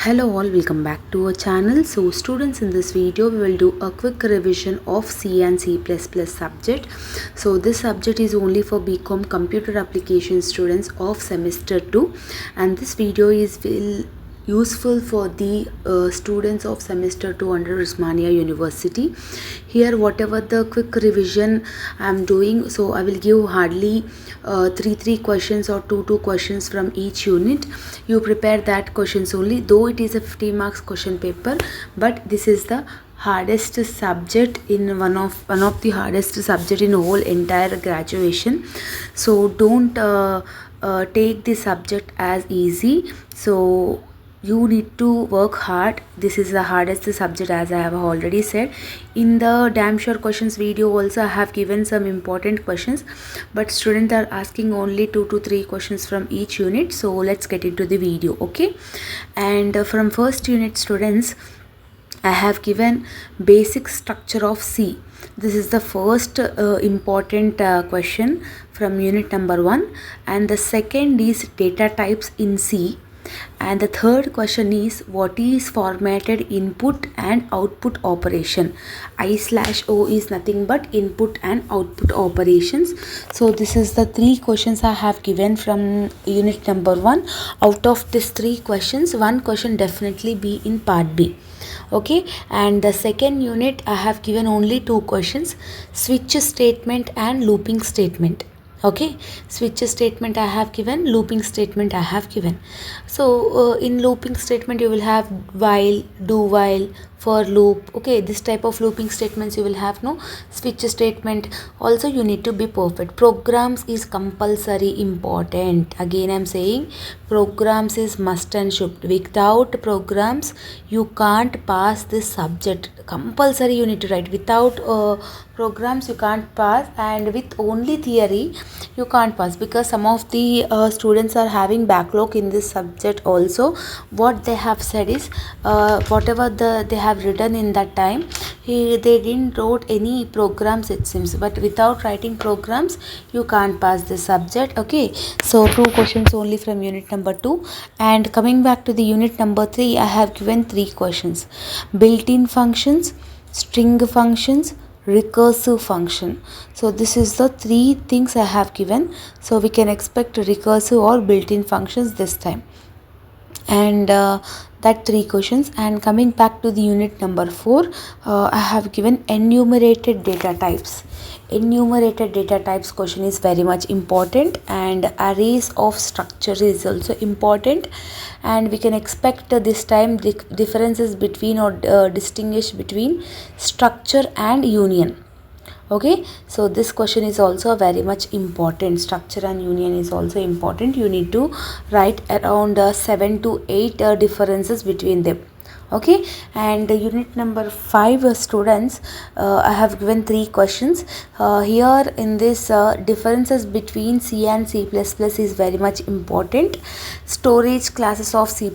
Hello all, welcome back to our channel. So students, in this video we will do a quick revision of C and C++ subject. So this subject is only for BCom computer application students of semester 2, and this video is useful for the students of semester 2 under Usmania University. Here whatever the quick revision I am doing, so I will give hardly three questions or two questions from each unit. You prepare that questions only, though it is a 50 marks question paper, but this is the hardest subject in one of the hardest subject in whole entire graduation. So don't take this subject as easy. So you need to work hard. This is the hardest subject, as I have already said. In the damn sure questions video also I have given some important questions, but students are asking only 2 to 3 questions from each unit. So let's get into the video. Okay, and from first unit, students, I have given basic structure of C. This is the first important question from unit number 1, and the second is data types in C, and the third question is what is formatted input and output operation. I/O is nothing but input and output operations. So this is the 3 questions I have given from unit number 1. Out of these 3 questions, 1 question definitely be in part B. Okay, and the second unit I have given only 2 questions, switch statement and looping statement. Okay, switch statement I have given, looping statement I have given. So in looping statement you will have while, do while, for loop. Okay, this type of looping statements you will have. No, switch statement also you need to be perfect. Programs is compulsory important. Again I'm saying programs is must and should. Without programs you can't pass this subject. Compulsory you need to write. Without programs you can't pass, and with only theory you can't pass, because some of the students are having backlog in this subject also. What they have said is whatever they have written in that time, they didn't wrote any programs, it seems, but without writing programs you can't pass this subject. Okay, so 2 questions only from unit number 2. And coming back to the unit number 3, I have given 3 questions: built-in functions, string functions, recursive function. So this is the 3 things I have given. So we can expect recursive or built-in functions this time, and that 3 questions. And coming back to the unit number 4, I have given enumerated data types. Enumerated data types question is very much important, and arrays of structure is also important, and we can expect this time the differences between or distinguish between structure and union. Okay, so this question is also very much important. Structure and union is also important. You need to write around 7 to 8 differences between them. Okay, and unit number 5, students, I have given 3 questions. Here in this differences between C and C++ is very much important. Storage classes of C++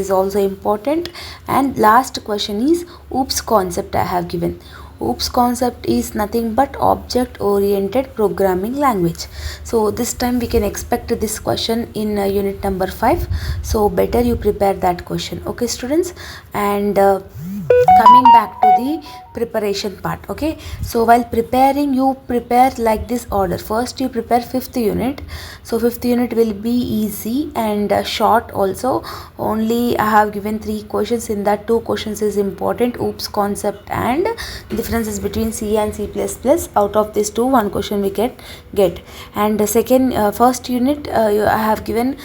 is also important, and last question is OOPS concept I have given. OOPS concept is nothing but object oriented programming language. So this time we can expect this question in unit number 5. So better you prepare that question. Okay, students, and coming back to the preparation part. Okay, so while preparing, you prepare like this order. First you prepare 5th unit. So 5th unit will be easy and short also. Only I have given 3 questions. In that 2 questions is important: OOPS concept and differences between C and C++. Out of these 2, 1 question we get. And the second first unit I have given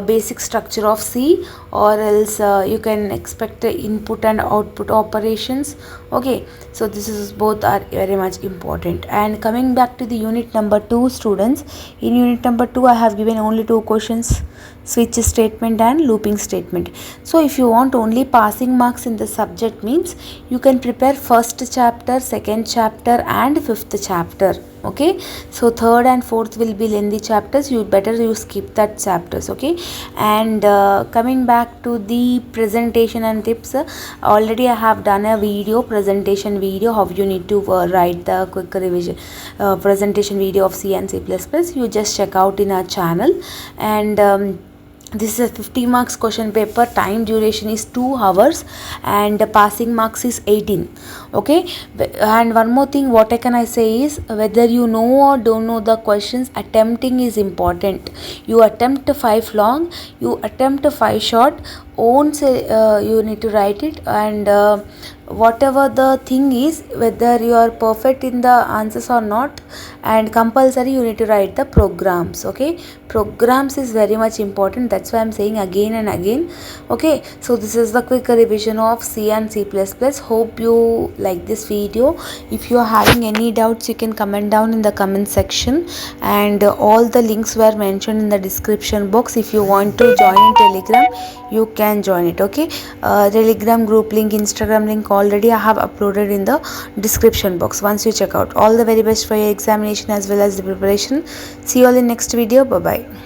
basic structure of C, or else you can expect input and output operations. Okay, so this is both are very much important. And coming back to the unit number 2, students, in unit number 2 I have given only 2 questions: switch statement and looping statement. So if you want only passing marks in the subject, means you can prepare first chapter, second chapter and 5th chapter. Okay, so 3rd and 4th will be lengthy chapters. You better you skip that chapters. Okay, and coming back to the presentation and tips, already I have done a presentation video how you need to write the quick revision presentation video of C and C++. You just check out in our channel, and This is a 50 marks question paper. Time duration is 2 hours and the passing marks is 18. Okay, and one more thing what I say is, whether you know or don't know the questions, attempting is important. You attempt 5 long, you attempt 5 short, won't say you need to write it, and whatever the thing is, whether you are perfect in the answers or not, and compulsory you need to write the programs. Okay, programs is very much important, that's why I'm saying again and again. Okay, so this is the quick revision of C and C++. Hope you like this video. If you are having any doubts, you can comment down in the comment section, and all the links were mentioned in the description box. If you want to join in Telegram, you can join it. Okay, Telegram group link, Instagram link already I have uploaded in the description box. Once you check out, all the very best for your examination as well as the preparation. See you all in next video. Bye bye.